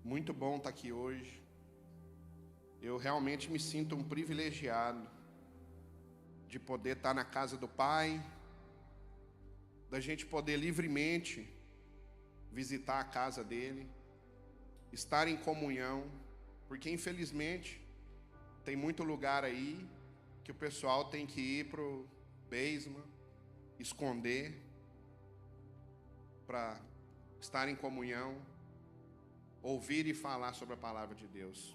Muito bom estar aqui hoje. Eu realmente me sinto um privilegiado de poder estar na casa do Pai, da gente poder livremente visitar a casa dele, estar em comunhão, porque infelizmente tem muito lugar aí que o pessoal tem que ir pro basement, esconder para estar em comunhão, ouvir e falar sobre a palavra de Deus.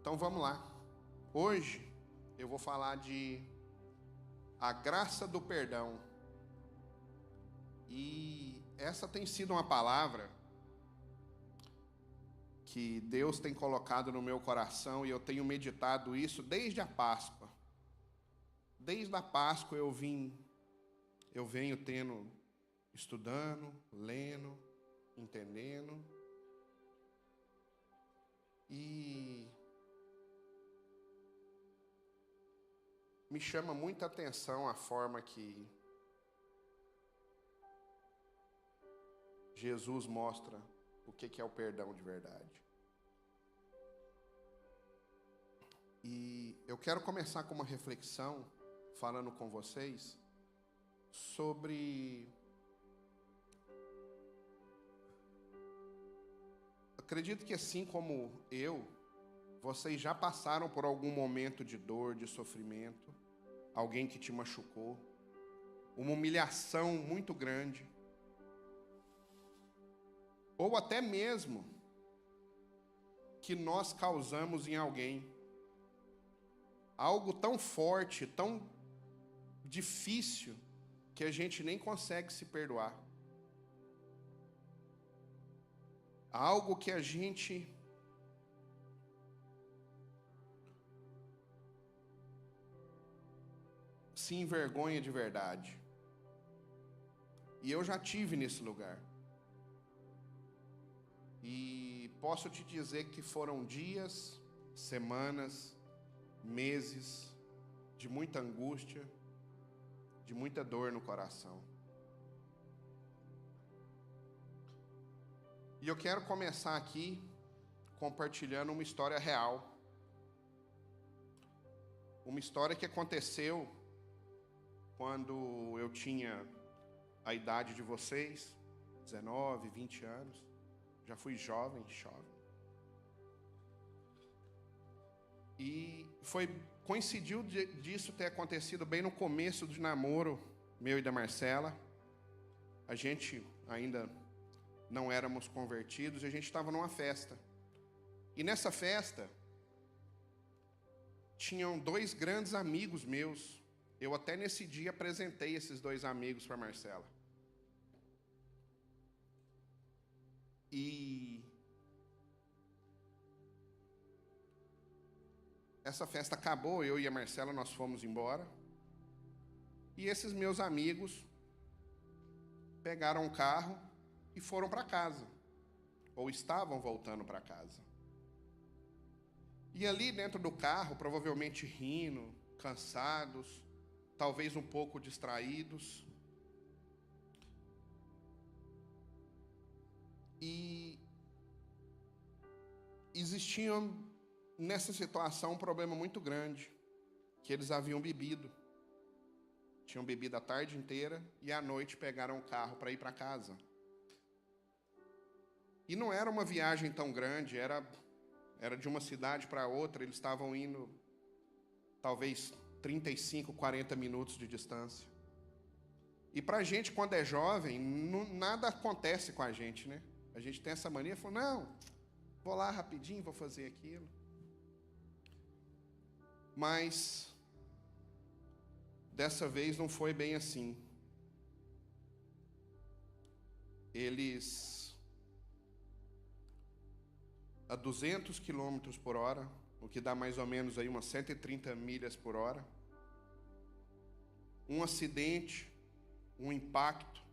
Então vamos lá. Hoje eu vou falar de a graça do perdão. E essa tem sido uma palavra que Deus tem colocado no meu coração e eu tenho meditado isso desde a Páscoa. Desde a Páscoa eu venho estudando, lendo, entendendo. E me chama muita atenção a forma que Jesus mostra o que é o perdão de verdade. E eu quero começar com uma reflexão, falando com vocês, sobre... Acredito que assim como vocês já passaram por algum momento de dor, de sofrimento, alguém que te machucou, uma humilhação muito grande, ou até mesmo que nós causamos em alguém algo tão forte, tão difícil, que a gente nem consegue se perdoar. Algo que a gente se envergonha de verdade. E eu já tive nesse lugar. E posso te dizer que foram dias, semanas, meses de muita angústia, de muita dor no coração. E eu quero começar aqui compartilhando uma história real. Uma história que aconteceu quando eu tinha a idade de vocês, 19, 20 anos. Já fui jovem. E coincidiu disso ter acontecido bem no começo do namoro meu e da Marcela. A gente ainda não éramos convertidos e a gente estava numa festa. E nessa festa tinham dois grandes amigos meus. Eu até nesse dia apresentei esses dois amigos para Marcela. E essa festa acabou, eu e a Marcela, nós fomos embora. E esses meus amigos pegaram um carro e foram para casa. Ou estavam voltando para casa. E ali dentro do carro, provavelmente rindo, cansados, talvez um pouco distraídos. E existia nessa situação um problema muito grande, que eles haviam bebido. Tinham bebido a tarde inteira e à noite pegaram o carro para ir para casa. E não era uma viagem tão grande, era de uma cidade para outra, eles estavam indo talvez 35, 40 minutos de distância. E pra gente, quando é jovem, nada acontece com a gente, né? A gente tem essa mania, fala, não, vou lá rapidinho, vou fazer aquilo. Mas dessa vez não foi bem assim. Eles, a 200 km por hora, o que dá mais ou menos aí umas 130 milhas por hora, um acidente, um impacto,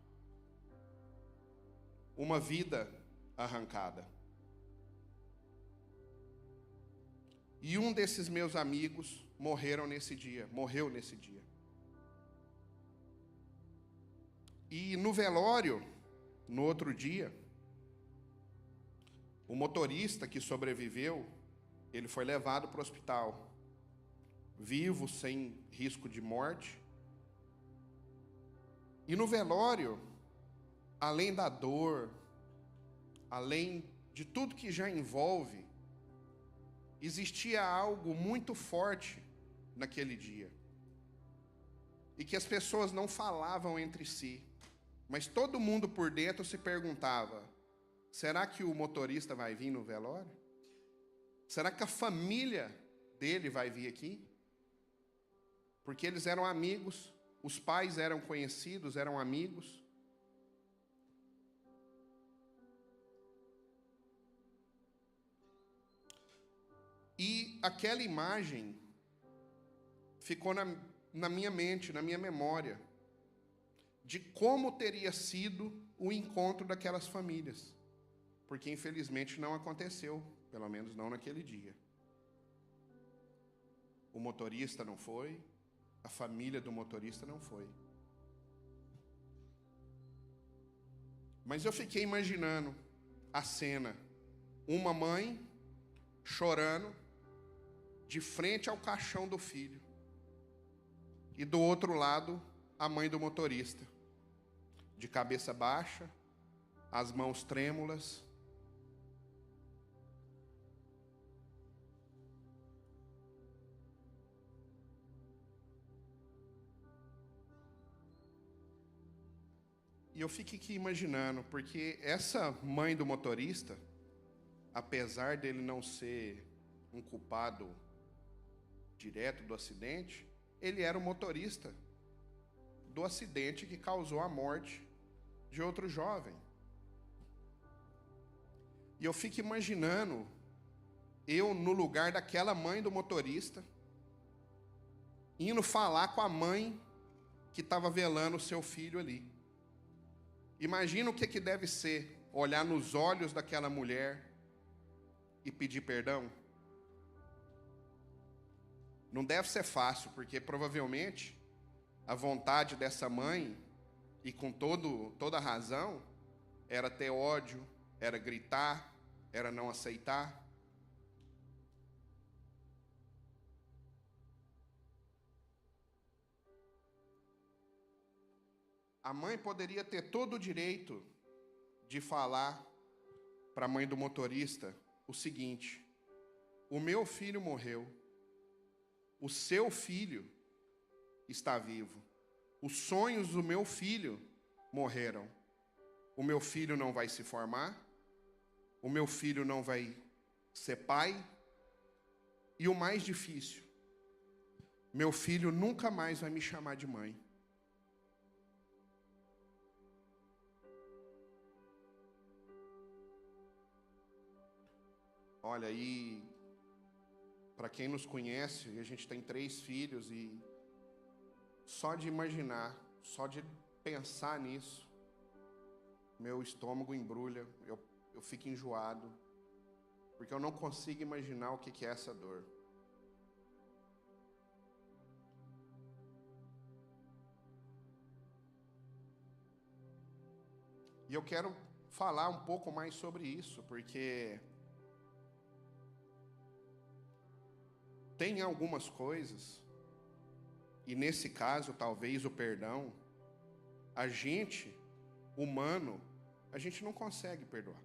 uma vida arrancada. E um desses meus amigos morreu nesse dia. E no velório, no outro dia, o motorista que sobreviveu, ele foi levado para o hospital, vivo, sem risco de morte. E no velório, além da dor, além de tudo que já envolve, existia algo muito forte naquele dia. E que as pessoas não falavam entre si, mas todo mundo por dentro se perguntava: será que o motorista vai vir no velório? Será que a família dele vai vir aqui? Porque eles eram amigos, os pais eram conhecidos, eram amigos. E aquela imagem ficou na minha mente, na minha memória, de como teria sido o encontro daquelas famílias. Porque infelizmente não aconteceu, pelo menos não naquele dia. O motorista não foi, a família do motorista não foi. Mas eu fiquei imaginando a cena, uma mãe chorando de frente ao caixão do filho, e do outro lado a mãe do motorista, de cabeça baixa, as mãos trêmulas. E eu fiquei aqui imaginando, porque essa mãe do motorista, apesar dele não ser um culpado direto do acidente, ele era o motorista do acidente que causou a morte de outro jovem. E eu fico imaginando, eu no lugar daquela mãe do motorista, indo falar com a mãe que estava velando o seu filho ali. Imagina o que deve ser olhar nos olhos daquela mulher e pedir perdão. Não deve ser fácil, porque provavelmente a vontade dessa mãe, e com toda a razão, era ter ódio, era gritar, era não aceitar. A mãe poderia ter todo o direito de falar para a mãe do motorista o seguinte: o meu filho morreu, o seu filho está vivo, os sonhos do meu filho morreram, o meu filho não vai se formar, o meu filho não vai ser pai, e o mais difícil, meu filho nunca mais vai me chamar de mãe. Olha, e para quem nos conhece, a gente tem 3 filhos, e só de imaginar, só de pensar nisso, meu estômago embrulha, eu fico enjoado, porque eu não consigo imaginar o que é essa dor. E eu quero falar um pouco mais sobre isso, porque tem algumas coisas, e nesse caso, talvez o perdão, a gente, humano, a gente não consegue perdoar.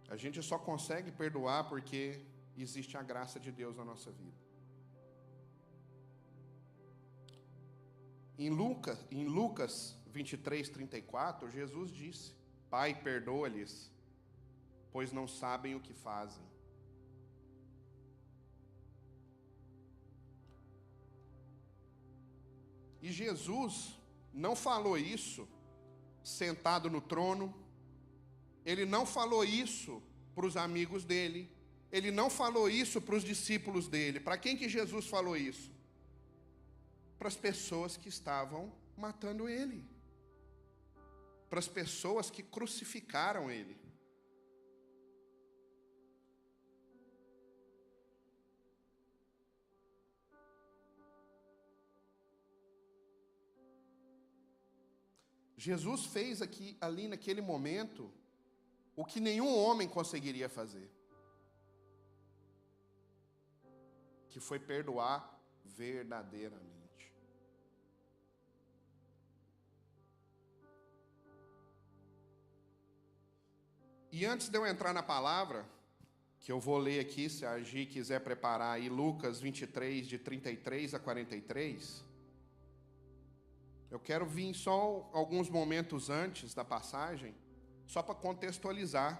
A gente só consegue perdoar porque existe a graça de Deus na nossa vida. Em Lucas 23:34, Jesus disse: Pai, perdoa-lhes, pois não sabem o que fazem. E Jesus não falou isso sentado no trono, ele não falou isso para os amigos dele, ele não falou isso para os discípulos dele. Para quem que Jesus falou isso? Para as pessoas que estavam matando ele, para as pessoas que crucificaram ele. Jesus fez ali naquele momento o que nenhum homem conseguiria fazer, que foi perdoar verdadeiramente. E antes de eu entrar na palavra, que eu vou ler aqui, se a Gi quiser preparar aí, Lucas 23, de 33 a 43, eu quero vir só alguns momentos antes da passagem, só para contextualizar.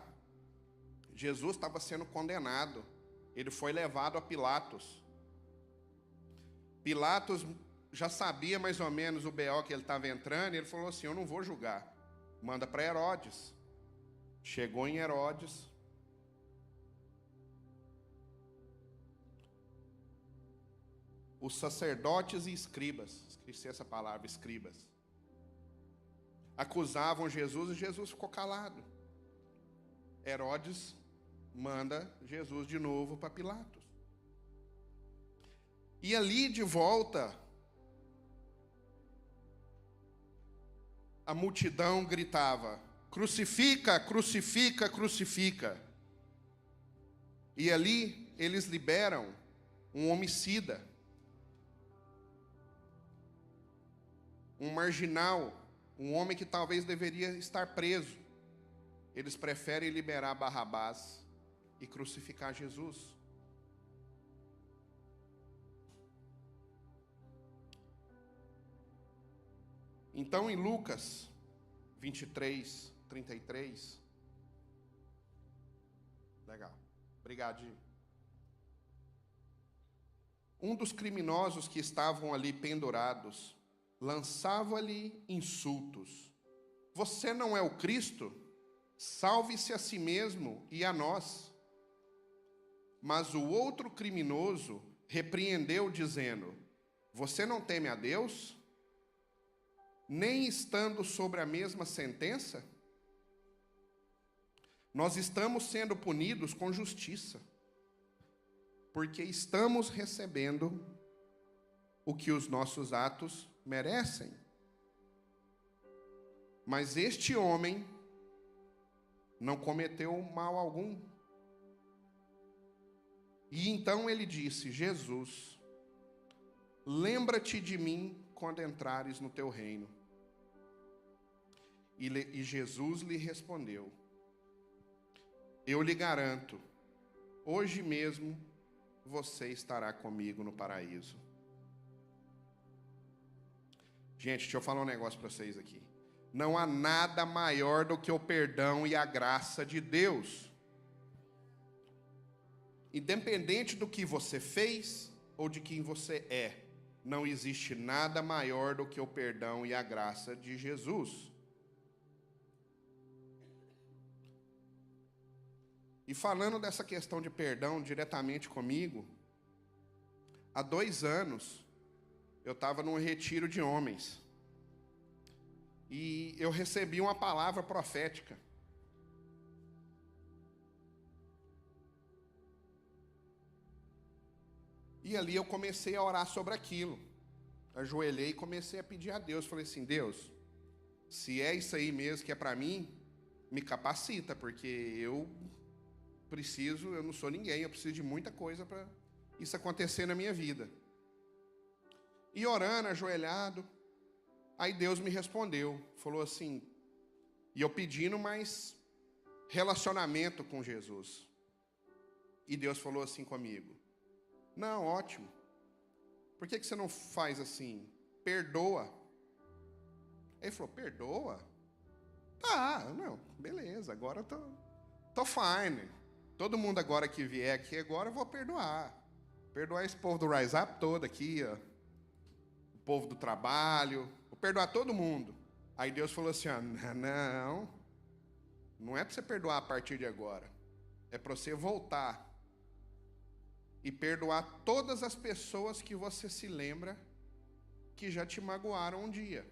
Jesus estava sendo condenado, ele foi levado a Pilatos. Pilatos já sabia mais ou menos o BO que ele estava entrando, e ele falou assim: eu não vou julgar, manda para Herodes. Chegou em Herodes, os sacerdotes e escribas, esqueci essa palavra, escribas, acusavam Jesus, e Jesus ficou calado. Herodes manda Jesus de novo para Pilatos. E ali de volta, a multidão gritava: crucifica, crucifica, crucifica. E ali eles liberam um homicida, um marginal, um homem que talvez deveria estar preso. Eles preferem liberar Barrabás e crucificar Jesus. Então, em Lucas 23, 33. Legal. Obrigado, Gi. Um dos criminosos que estavam ali pendurados lançava-lhe insultos: você não é o Cristo? Salve-se a si mesmo e a nós. Mas o outro criminoso repreendeu, dizendo: você não teme a Deus, nem estando sobre a mesma sentença? Nós estamos sendo punidos com justiça, porque estamos recebendo o que os nossos atos merecem. Mas este homem não cometeu mal algum. E então ele disse: Jesus, lembra-te de mim quando entrares no teu reino. E Jesus lhe respondeu: eu lhe garanto, hoje mesmo você estará comigo no paraíso. Gente, deixa eu falar um negócio para vocês aqui. Não há nada maior do que o perdão e a graça de Deus. Independente do que você fez ou de quem você é, não existe nada maior do que o perdão e a graça de Jesus. E falando dessa questão de perdão diretamente comigo, há 2 anos, eu estava num retiro de homens. E eu recebi uma palavra profética. E ali eu comecei a orar sobre aquilo. Ajoelhei e comecei a pedir a Deus. Falei assim: Deus, se é isso aí mesmo que é para mim, me capacita, porque eu não sou ninguém, eu preciso de muita coisa para isso acontecer na minha vida. E orando, ajoelhado, aí Deus me respondeu, falou assim, e eu pedindo mais relacionamento com Jesus. E Deus falou assim comigo: não, ótimo, por que você não faz assim? Perdoa. Ele falou: perdoa? Tá, não, beleza, agora eu tô fine. Todo mundo agora que vier aqui, agora eu vou perdoar. Perdoar esse povo do Rise Up todo aqui, ó. O povo do trabalho. Vou perdoar todo mundo. Aí Deus falou assim: ó, não é para você perdoar a partir de agora. É para você voltar e perdoar todas as pessoas que você se lembra que já te magoaram um dia.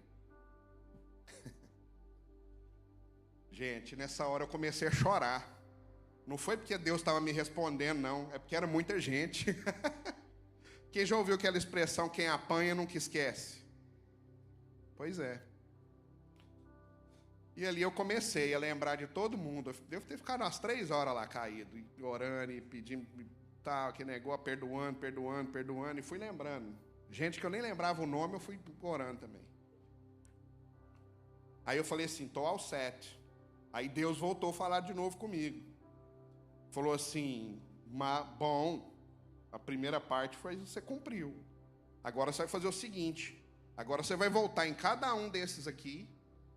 Gente, nessa hora eu comecei a chorar. Não foi porque Deus estava me respondendo, não. É porque era muita gente. Quem já ouviu aquela expressão: quem apanha nunca esquece? Pois é. E ali eu comecei a lembrar de todo mundo. Eu devo ter ficado umas 3 horas lá caído, orando e pedindo tal, que negócio, perdoando, e fui lembrando. Gente que eu nem lembrava o nome, eu fui orando também. Aí eu falei assim, estou ao 7. Aí Deus voltou a falar de novo comigo. Falou assim, bom, a primeira parte foi você cumpriu. Agora você vai fazer o seguinte, agora você vai voltar em cada um desses aqui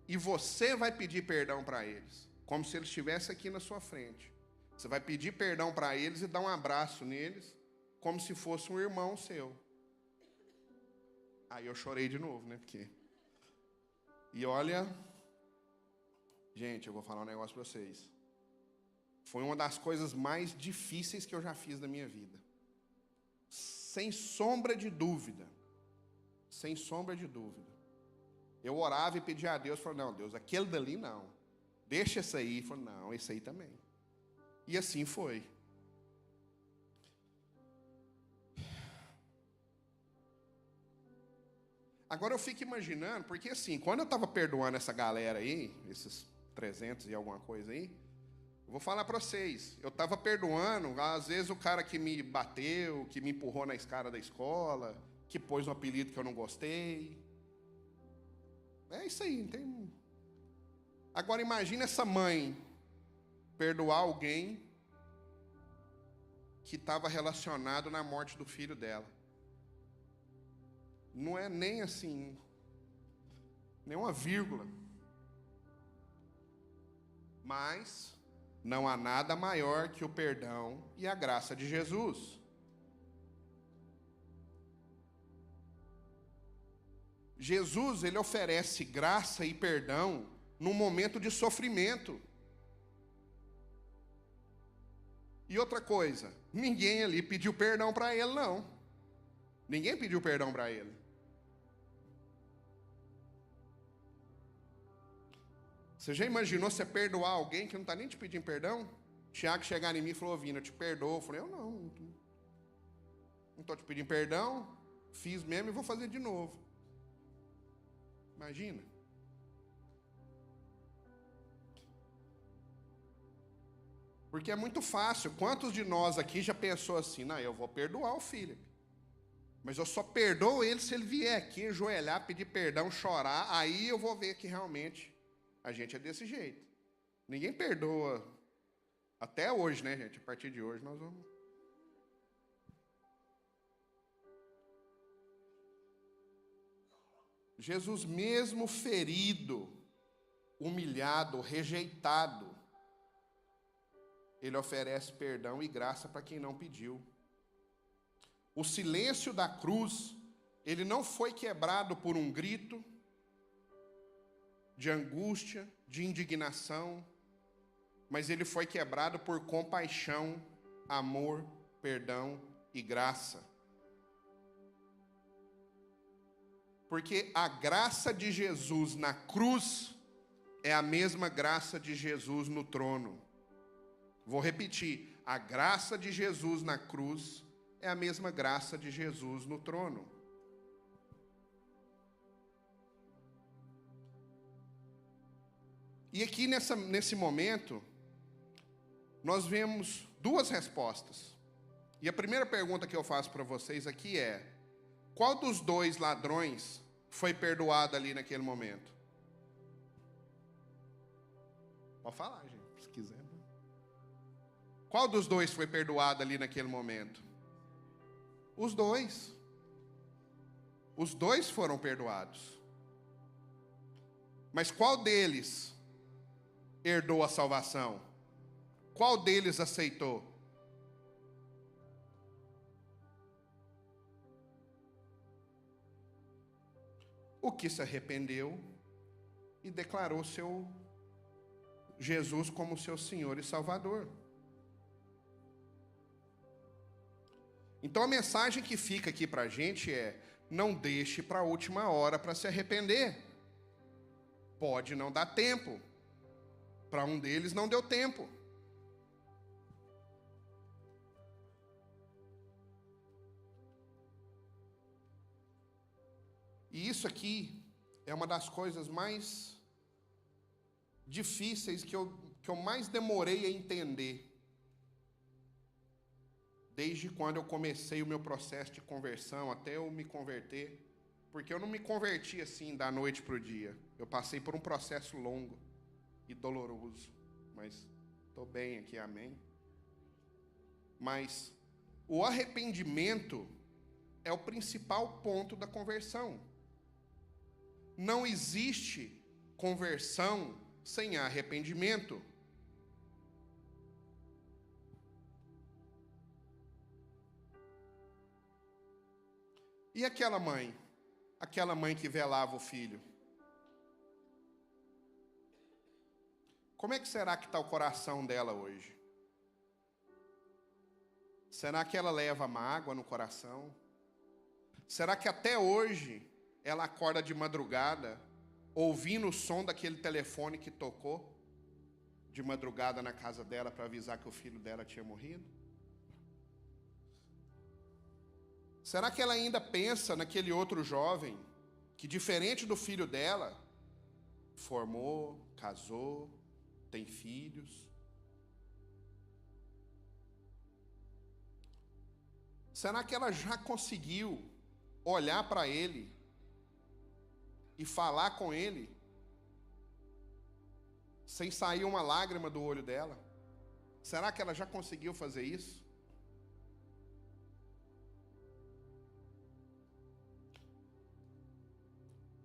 e você vai pedir perdão para eles, como se eles estivessem aqui na sua frente. Você vai pedir perdão para eles e dar um abraço neles, como se fosse um irmão seu. Aí eu chorei de novo, né? E olha, gente, eu vou falar um negócio para vocês. Foi uma das coisas mais difíceis que eu já fiz na minha vida. Sem sombra de dúvida. Sem sombra de dúvida. Eu orava e pedia a Deus, falava, não, Deus, aquele dali não. Deixa esse aí. Falei, não, esse aí também. E assim foi. Agora eu fico imaginando, porque assim, quando eu estava perdoando essa galera aí, esses 300 e alguma coisa aí, eu vou falar para vocês, eu estava perdoando, às vezes o cara que me bateu, que me empurrou na escada da escola, que pôs um apelido que eu não gostei. É isso aí, não tem... Agora imagina essa mãe perdoar alguém que estava relacionado na morte do filho dela. Não é nem assim, nem uma vírgula. Mas não há nada maior que o perdão e a graça de Jesus. Jesus, ele oferece graça e perdão num momento de sofrimento. E outra coisa, ninguém ali pediu perdão para ele, não. Ninguém pediu perdão para ele. Você já imaginou você perdoar alguém que não está nem te pedindo perdão? Tiago chegar em mim e falou, Vina, eu te perdoo. Eu falei, eu não estou te pedindo perdão, fiz mesmo e vou fazer de novo. Imagina. Porque é muito fácil. Quantos de nós aqui já pensou assim, não, eu vou perdoar o Felipe, mas eu só perdoo ele se ele vier aqui ajoelhar, pedir perdão, chorar, aí eu vou ver que realmente a gente é desse jeito. Ninguém perdoa até hoje, né, gente? A partir de hoje nós vamos... Jesus mesmo ferido, humilhado, rejeitado, ele oferece perdão e graça para quem não pediu. O silêncio da cruz, ele não foi quebrado por um grito de angústia, de indignação, mas ele foi quebrado por compaixão, amor, perdão e graça. Porque a graça de Jesus na cruz é a mesma graça de Jesus no trono. Vou repetir, a graça de Jesus na cruz é a mesma graça de Jesus no trono. E aqui nesse momento, nós vemos duas respostas. E a primeira pergunta que eu faço para vocês aqui é, qual dos dois ladrões foi perdoado ali naquele momento? Pode falar, gente, se quiser. Qual dos dois foi perdoado ali naquele momento? Os dois. Os dois foram perdoados. Mas qual deles herdou a salvação? Qual deles aceitou? O que se arrependeu e declarou seu Jesus como seu Senhor e Salvador. Então a mensagem que fica aqui para a gente é, não deixe para a última hora para se arrepender. Pode não dar tempo. Para um deles não deu tempo. E isso aqui é uma das coisas mais difíceis que eu mais demorei a entender, desde quando eu comecei o meu processo de conversão, até eu me converter, porque eu não me converti assim da noite para o dia. Eu passei por um processo longo e doloroso, mas estou bem aqui, amém? Mas o arrependimento é o principal ponto da conversão. Não existe conversão sem arrependimento. E aquela mãe? Aquela mãe que velava o filho? Como é que será que está o coração dela hoje? Será que ela leva mágoa no coração? Será que até hoje ela acorda de madrugada, ouvindo o som daquele telefone que tocou de madrugada na casa dela para avisar que o filho dela tinha morrido? Será que ela ainda pensa naquele outro jovem que, diferente do filho dela, formou, casou, tem filhos? Será que ela já conseguiu olhar para ele e falar com ele sem sair uma lágrima do olho dela? Será que ela já conseguiu fazer isso?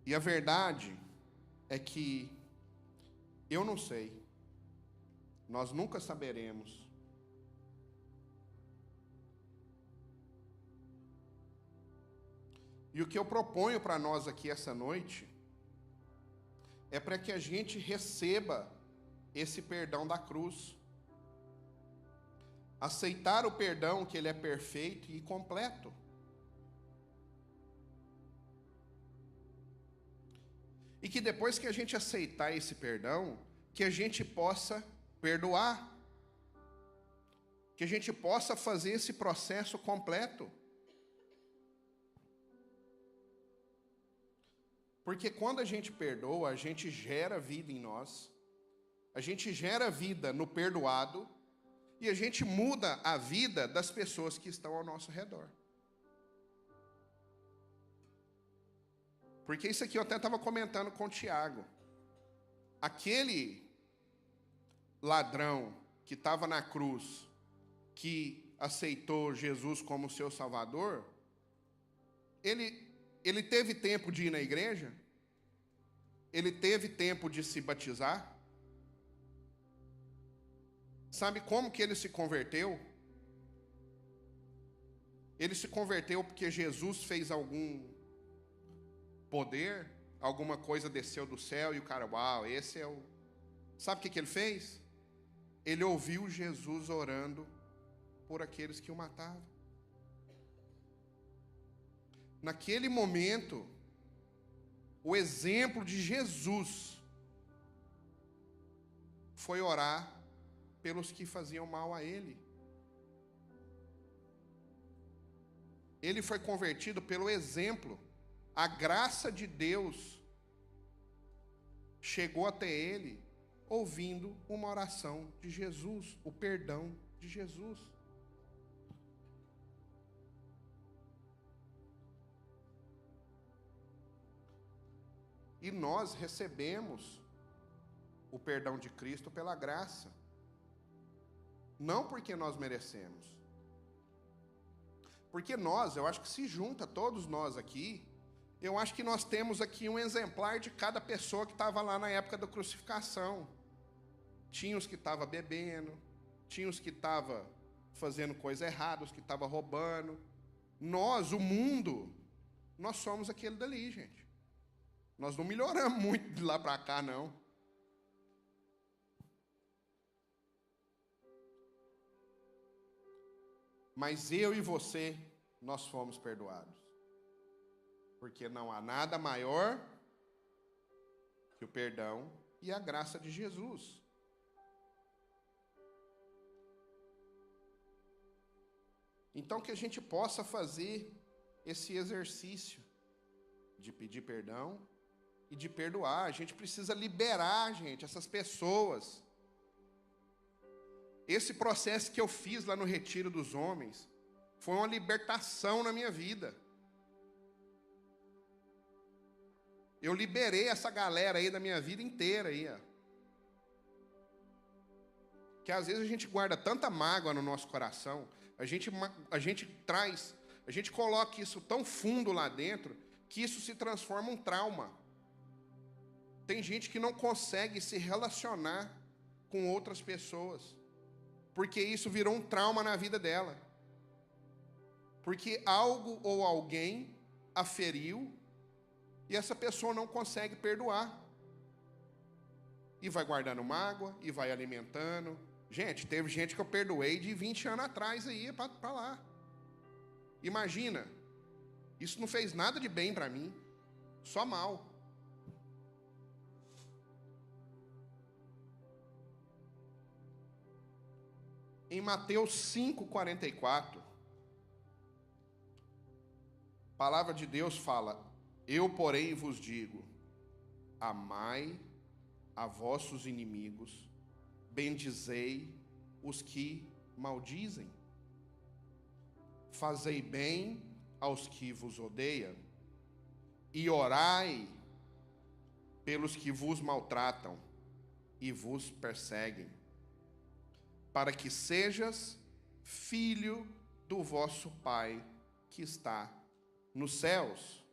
E a verdade é que eu não sei, nós nunca saberemos. E o que eu proponho para nós aqui essa noite é para que a gente receba esse perdão da cruz. Aceitar o perdão, que ele é perfeito e completo. E que depois que a gente aceitar esse perdão, que a gente possa perdoar. Que a gente possa fazer esse processo completo. Porque quando a gente perdoa, a gente gera vida em nós. A gente gera vida no perdoado. E a gente muda a vida das pessoas que estão ao nosso redor. Porque isso aqui eu até estava comentando com o Tiago. Aquele ladrão que estava na cruz, que aceitou Jesus como seu Salvador, ele teve tempo de ir na igreja? Ele teve tempo de se batizar? Sabe como que ele se converteu? Ele se converteu porque Jesus fez algum poder, alguma coisa desceu do céu e o cara, uau, esse é o... Sabe o que ele fez? Ele ouviu Jesus orando por aqueles que o matavam. Naquele momento, o exemplo de Jesus foi orar pelos que faziam mal a ele. Ele foi convertido pelo exemplo. A graça de Deus chegou até ele ouvindo uma oração de Jesus, o perdão de Jesus. E nós recebemos o perdão de Cristo pela graça, não porque nós merecemos. Porque nós, eu acho que se junta todos nós aqui, eu acho que nós temos aqui um exemplar de cada pessoa que estava lá na época da crucificação. Tinha os que estavam bebendo, tinha os que estavam fazendo coisa errada, os que estavam roubando. Nós, o mundo, nós somos aquele dali, gente. Nós não melhoramos muito de lá para cá, não. Mas eu e você, nós fomos perdoados. Porque não há nada maior que o perdão e a graça de Jesus. Então que a gente possa fazer esse exercício de pedir perdão e de perdoar. A gente precisa liberar, gente, essas pessoas. Esse processo que eu fiz lá no Retiro dos Homens foi uma libertação na minha vida. Eu liberei essa galera aí da minha vida inteira aí, ó. Que às vezes a gente guarda tanta mágoa no nosso coração, a gente coloca isso tão fundo lá dentro, que isso se transforma em um trauma. Tem gente que não consegue se relacionar com outras pessoas, porque isso virou um trauma na vida dela. Porque algo ou alguém a feriu, e essa pessoa não consegue perdoar. E vai guardando mágoa, e vai alimentando. Gente, teve gente que eu perdoei de 20 anos atrás aí, para lá. Imagina, isso não fez nada de bem para mim, só mal. Em Mateus 5,44, a palavra de Deus fala: eu, porém, vos digo, amai a vossos inimigos, bendizei os que maldizem, fazei bem aos que vos odeiam, e orai pelos que vos maltratam e vos perseguem, para que sejas filho do vosso Pai que está nos céus.